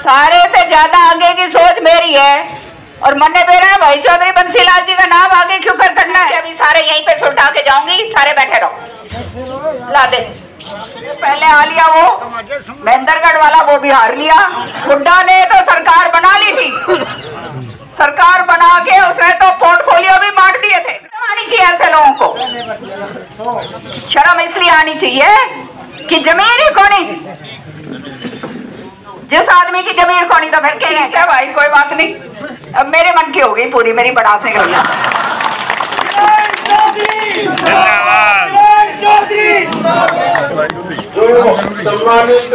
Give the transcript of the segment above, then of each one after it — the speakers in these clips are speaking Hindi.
सारे से ज्यादा आगे की सोच मेरी है और मन ने मेरा है भाई चौधरी बंसीलाल जी का नाम आगे क्यों कर करना है। अभी सारे यहीं पे सुलटा के जाऊंगी, सारे बैठे रहो। ला दे पहले आ लिया वो महेंद्रगढ़ वाला, वो भी हार लिया। हुड्डा ने तो सरकार बना ली थी, सरकार बना के उसने तो पोर्टफोलियो भी बांट दिए थे। आनी चाहिए ऐसे लोगों को, शर्म इसलिए आनी चाहिए कि जमीन ही कोनी, जिस आदमी की जमीन कोनी तो फिर कह क्या भाई कोई बात नहीं। अब मेरे मन की हो गई पूरी, मेरी बड़ा से गई। जो सम्मानित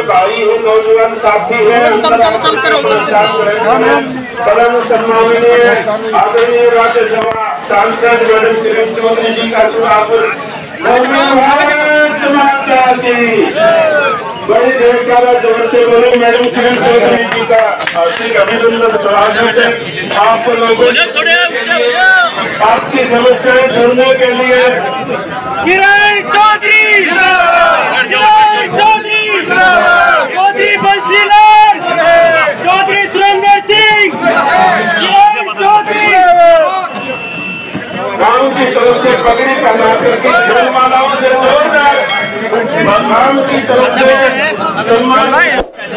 भाई है, नौजवान साथी है, परम सम्मानीय आदरणीय राज्यसभा सांसद मैडम किरण चौधरी जी का बड़े देशकारा जोर से बोले मैडम किरण चौधरी जी का हार्दिक अभिनंदन स्वागत है। आप लोगों आपकी समस्याएं सुनने के लिए किरण चौधरी, चौधरी बंसीलाल, चौधरी सुरेंद्र सिंह, किरण चौधरी गाँव की तरफ से पगड़ी पहना करके जयमालाओं से जोरदार गाँव की तरफ से सम्मान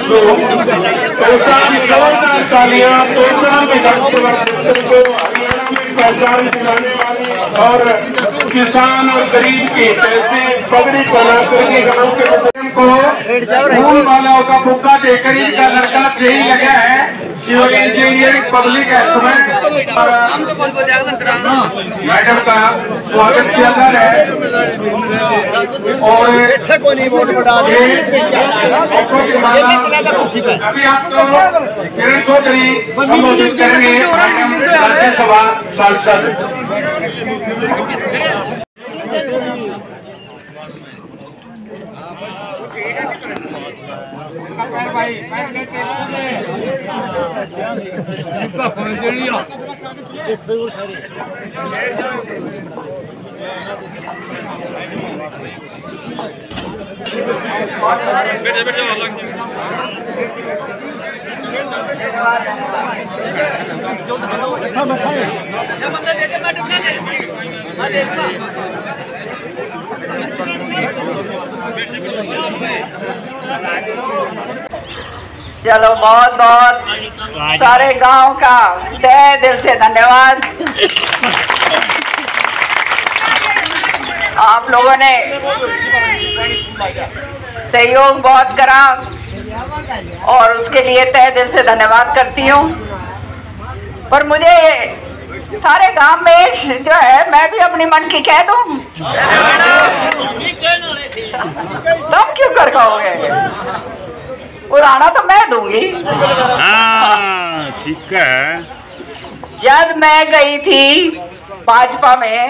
जोरदार तालियां तोड़ना विधानसभा क्षेत्र को हरियाणा में पहचान दिलाने वाली और किसान और गरीब के पैसे पगड़ी पहना करके गाँव के बच्चों को फूल मालाओं का बुक्का देकर इनका लड़का सही लगा है। शिवलिंग पब्लिक एस्टिमेट मैडम का स्वागत किया जा रहा है और अभी आपको किरण चौधरी संबोधित करेंगे राज्यसभा सांसद। चलो बहुत बहुत सारे गांव का तहे दिल से धन्यवाद। आप लोगों ने सहयोग बहुत करा और उसके लिए तहे दिल से धन्यवाद करती हूँ। पर मुझे सारे गांव में जो है मैं भी अपनी मन की कह दूं, तुम क्यों कर खाओगे? उड़ाना तो मैं दूंगी। ठीक है। जब मैं गई थी भाजपा में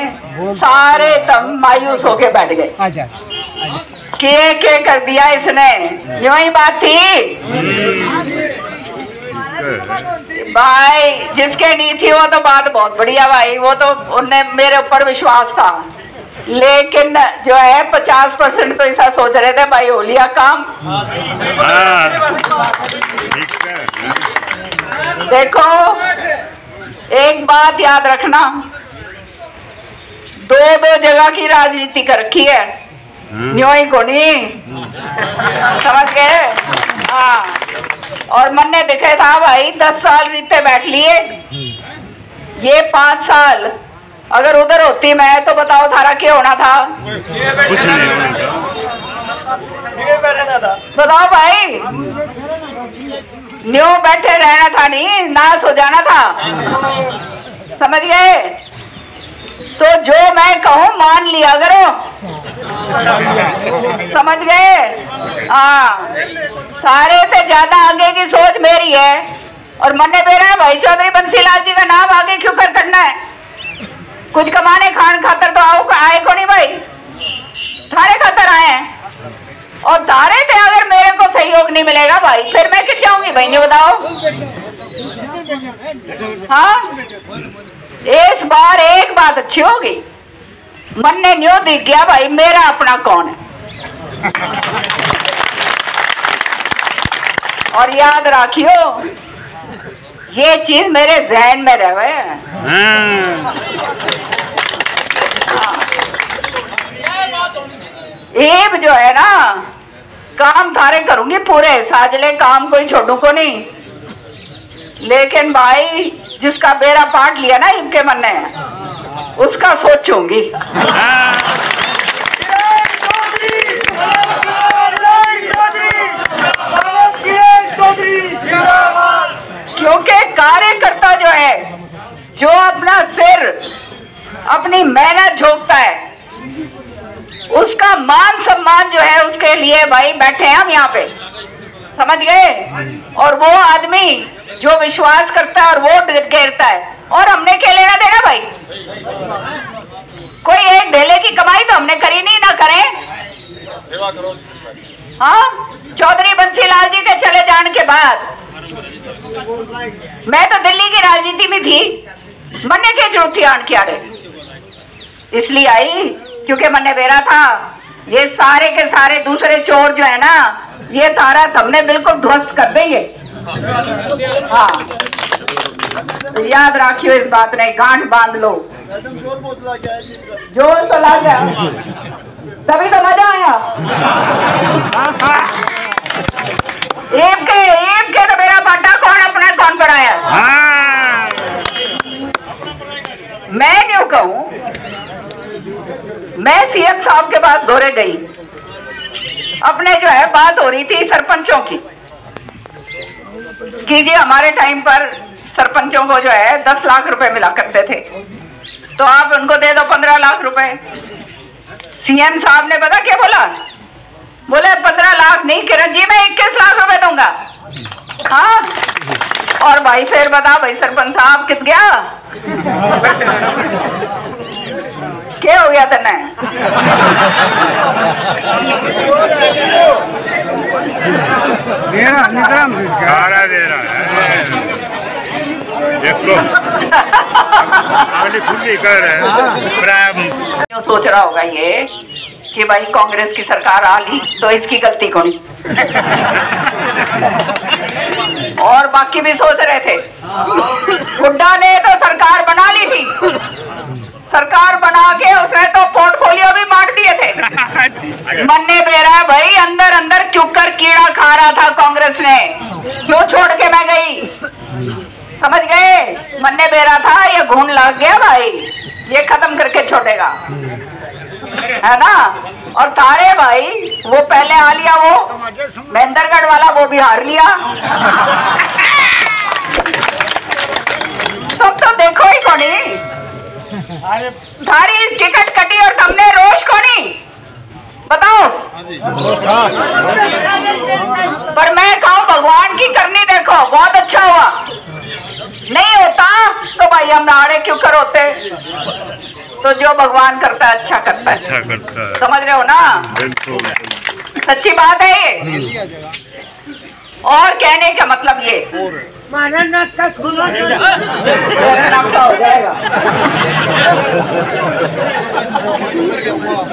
सारे तम मायूस होके बैठ गए। के कर दिया इसने, यूं ही बात थी भाई। जिसके नहीं थी वो तो बात बहुत बढ़िया भाई, वो तो उनने मेरे ऊपर विश्वास था। लेकिन जो है 50% तो ऐसा सोच रहे थे भाई हो लिया काम। देखो एक बात याद रखना, दो जगह की राजनीति कर रखी है, न्यों ही को नहीं, समझ गए? हाँ। और मन ने देखे था भाई 10 साल बीते बैठ लिए, ये 5 साल अगर उधर होती मैं तो बताओ थारा क्या होना था? कुछ नहीं होना था। बताओ भाई, न्यू बैठे रहना था, नहीं नाश हो जाना था, समझ गए? तो जो मैं कहूँ मान लिया करो, समझ गए? हाँ, सारे से ज्यादा आगे की सोच मेरी है और मन ने मेरा है भाई चौधरी बंसीलाल जी का नाम आगे क्यों कर करना है? कुछ कमाने खान खातर तो आओ आए को नहीं भाई, थारे खातर आए हैं। और थारे से अगर मेरे को सहयोग नहीं मिलेगा भाई फिर मैं किस जाऊंगी भाई, ये बताओ। हाँ, इस बार एक बात अच्छी होगी, मन ने न्यू दिख गया भाई मेरा अपना कौन है। और याद रखियो ये चीज मेरे जहन में रहे। एक जो है ना काम थारे करूंगी पूरे, साजले काम कोई छोड़ू को नहीं, लेकिन भाई जिसका बेड़ा पाट लिया ना इनके मन ने उसका सोचूंगी। क्योंकि कार्यकर्ता जो है जो अपना सिर अपनी मेहनत झोंकता है उसका मान सम्मान जो है उसके लिए भाई बैठे हैं हम यहाँ पे, समझ गए। और वो आदमी जो विश्वास करता है और वोट घेरता है, और हमने क्या लेना देना भाई, कोई एक ढेले की कमाई तो हमने करी नहीं, ना करें। हाँ, चौधरी बंसीलाल जी के चले जाने के बाद मैं तो दिल्ली की राजनीति में थी, मन्ने के जरूरत थी आन किया इसलिए आई क्योंकि मन्ने बेरा था। ये सारे के सारे दूसरे चोर जो है ना ये सारा हमने बिल्कुल ध्वस्त कर देंगे। हाँ, तो याद रखियो इस बात ने, गांठ बांध लो, जोर तो लग गया तभी तो मजा आया। एक के तो मेरा बाटा कौन अपना कौन बढ़ाया। मैं क्यों कहूं, मैं सीएम साहब के पास दौरे गई, अपने जो है बात हो रही थी सरपंचों की कि जी हमारे टाइम पर सरपंचों को जो है 10 लाख रुपए मिला करते थे, तो आप उनको दे दो 15 लाख रुपए। सीएम साहब ने पता क्या बोला, बोले 15 लाख नहीं किरण जी मैं 21 लाख रुपए दूंगा। हाँ, और भाई फिर बता भाई सरपंच साहब किस गया क्या हो गया तेने। सारा दे रहा है, देख लो खुली कर रहे। सोच रहा होगा ये कि भाई कांग्रेस की सरकार आ ली तो इसकी गलती कौन। और बाकी भी सोच रहे थे, हुड्डा ने तो सरकार बना ली थी, सरकार बना के उसने तो पोर्टफोलियो भी बांट दिए थे। मन्ने बेरा भाई अंदर अंदर चुप कर कीड़ा खा रहा था कांग्रेस ने, क्यों छोड़ के मैं गई, समझ गए। मन्ने बेरा था ये घून लग गया भाई, ये खत्म करके छोड़ेगा, है ना। और तारे भाई वो पहले आ लिया, वो महेंद्रगढ़ वाला वो भी हार लिया। सब तो देखो ही कोनी, सारी टिकट कटी और तुमने रोश कोनी, बताओ। पर मैं कहूँ भगवान की करनी देखो, बहुत अच्छा हुआ। नहीं होता तो भाई हम नाड़े क्यों कर होते, तो जो भगवान करता है अच्छा करता है, अच्छा करता है, समझ रहे हो ना। बिल्कुल सच्ची बात है ये। और कहने का मतलब ये हो जाएगा।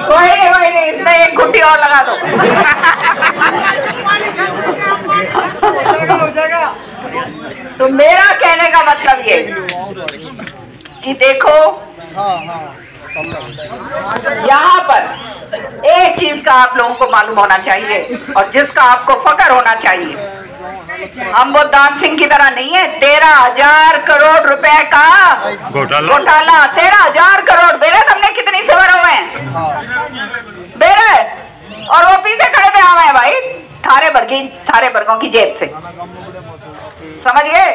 कोई नहीं, इसमें एक घुट्टी और लगा दो। तो मेरा कहने का मतलब ये कि देखो यहाँ पर एक चीज का आप लोगों को मालूम होना चाहिए और जिसका आपको फक्र होना चाहिए, हम वो दान सिंह की तरह नहीं है। 13,000 करोड़ रुपए का घोटाला 13,000 करोड़ बेरे, तुमने कितनी सेवर हुए हैं बेरे, और वो पीछे खड़े पे आए हैं भाई सारे वर्गों की जेब से, समझ गए।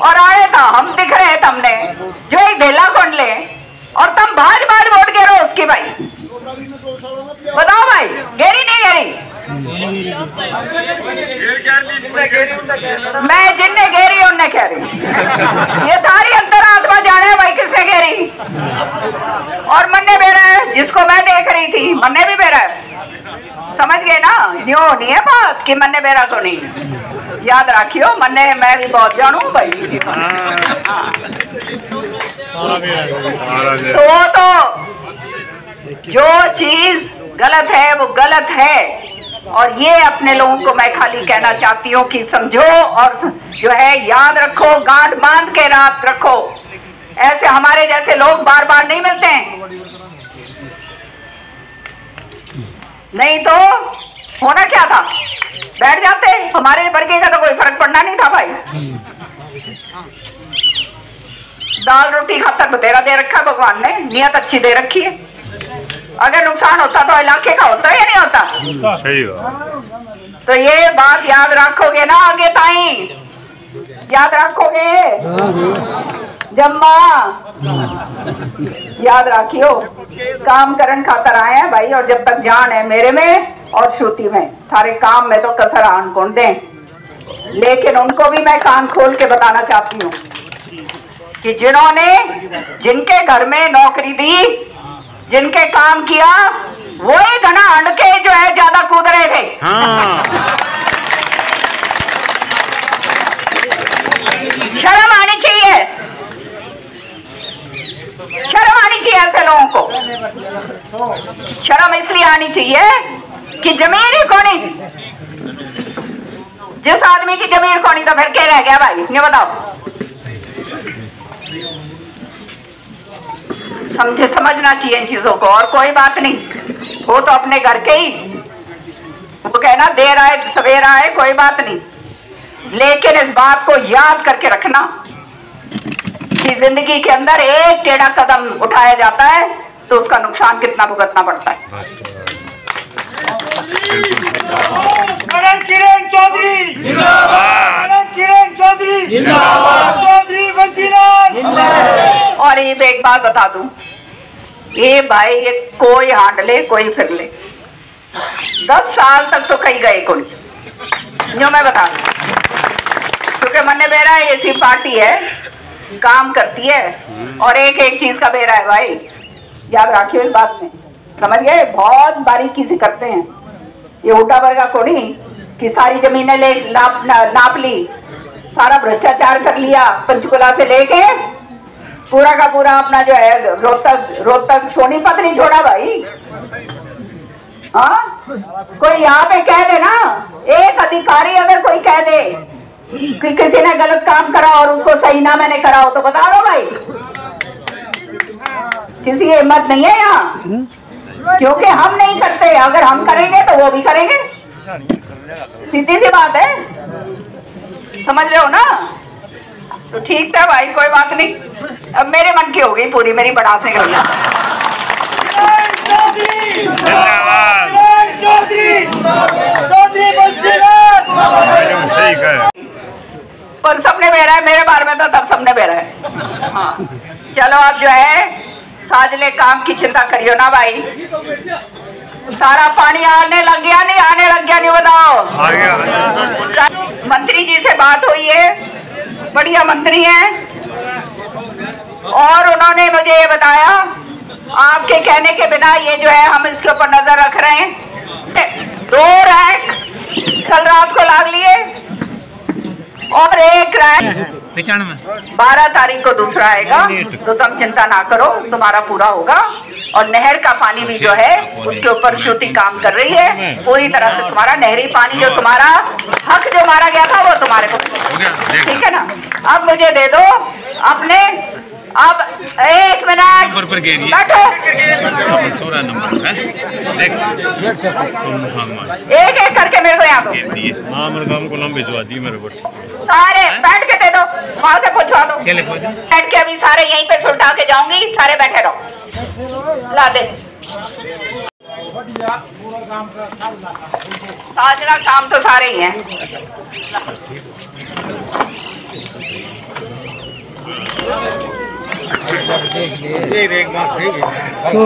और आए था हम दिख रहे थे हमने जो एक ढेला खोल ले और तुम भाज वोट गिरो उसकी भाई, बताओ भाई गेरी नहीं गेरी। मैं जिनने घेरी उनने कह रही, ये सारी अंतरात्मा जाने भाई किसने घेरी। और मन्ने बेरा है जिसको मैं देख रही थी, मन्ने भी बेरा है, समझ गए ना। यूं नहीं है बात कि मन्ने बेरा को नहीं, याद रखियो मन्ने मैं भी बहुत जानू भाई। तो जो चीज गलत है वो गलत है, और ये अपने लोगों को मैं खाली कहना चाहती हूँ कि समझो और जो है याद रखो, गांठ बांध के रात रखो। ऐसे हमारे जैसे लोग बार बार नहीं मिलते हैं, नहीं तो होना क्या था, बैठ जाते। हमारे वर्गे का तो कोई फर्क पड़ना नहीं था भाई। दाल रोटी खाता तो तेरा दे रखा भगवान ने, नियत अच्छी दे रखी है। अगर नुकसान होता तो इलाके का होता या नहीं होता? सही बात। तो ये बात याद रखोगे ना आगे ताई, याद रखोगे जम्मा, याद रखियो। काम करन खातर आए हैं भाई, और जब तक जान है मेरे में और श्रुति में, सारे काम में तो कसर आन कौन दे। लेकिन उनको भी मैं कान खोल के बताना चाहती हूँ कि जिन्होंने जिनके घर में नौकरी दी, जिनके काम किया, वो ही घना अंड के जो है ज्यादा कूद रहे थे। हाँ। शर्म आनी चाहिए, शर्म आनी चाहिए ऐसे लोगों को। शर्म इसलिए आनी चाहिए कि जमीन ही कोनी, जिस आदमी की जमीन कोनी तो फिर क्या रह गया भाई, ये बताओ। समझना चाहिए इन चीजों को, और कोई बात नहीं। वो तो अपने घर के ही, वो कहना देर आए सवेरा आए कोई बात नहीं, लेकिन इस बात को याद करके रखना कि जिंदगी के अंदर एक टेढ़ा कदम उठाया जाता है तो उसका नुकसान कितना भुगतना पड़ता है। किरण चौधरी जिंदाबाद, किरण चौधरी जिंदाबाद, चौधरी बंसीलाल। और ये भी एक बात बता दूं, ये भाई ये कोई हांड ले कोई फिर ले, 10 साल तक तो कहीं गए कोई, जो मैं बता दूं, क्योंकि मन्ने बेरा ऐसी पार्टी है, काम करती है और एक एक चीज का बेरा है भाई, याद रखियो इस बात में, समझ गए। बहुत बारीकी से करते हैं ये उल्टा वर्गा कोड़ी कि सारी जमीनें ले नाप ली, सारा भ्रष्टाचार कर लिया, पंचकुला से लेके पूरा का पूरा अपना जो है रोहतक सोनीपत नहीं छोड़ा भाई। हाँ, कोई यहाँ पे कह दे ना, एक अधिकारी अगर कोई कह दे कि किसी ने गलत काम करा और उसको सही ना मैंने करा हो तो बता दो भाई, किसी की हिम्मत नहीं है यहाँ, क्योंकि हम नहीं करते। अगर हम करेंगे तो वो भी करेंगे, सीधी सी बात है, समझ रहे हो ना। तो ठीक है भाई, कोई बात नहीं, अब मेरे मन की हो गई पूरी, मेरी बढ़ासे गई। सही कह, पर सबने बेरा है, मेरे बारे में तो तब सबने बेरा है। हाँ चलो, अब जो है साजले काम की चिंता करियो ना भाई। सारा पानी आने लग गया नहीं, आने लग गया नहीं, बताओ। आ गया। मंत्री जी से बात हुई है, बढ़िया मंत्री हैं, और उन्होंने मुझे ये बताया आपके कहने के बिना ये जो है हम इसके ऊपर नजर रख रहे हैं। 2 रैक कल रात को लाग लिए और 1 रैक 12 तारीख को दूसरा आएगा, तो तुम चिंता ना करो, तुम्हारा पूरा होगा। और नहर का पानी भी जो है उसके ऊपर श्रुति काम कर रही है पूरी तरह से। तुम्हारा नहरी पानी जो तुम्हारा हक जो मारा गया था वो तुम्हारे को, ठीक है ना। अब मुझे दे दो अपने, अब 1 मिनट बैठो, एक एक करके मेरे को यहाँ दो, सारे बैठ के दे दो, वहां से पूछवा दो, बैठ के अभी सारे यहीं पे सुलटा के जाऊंगी, सारे बैठे रहो, ला दे। साजरा काम तो सारे ही हैं। तो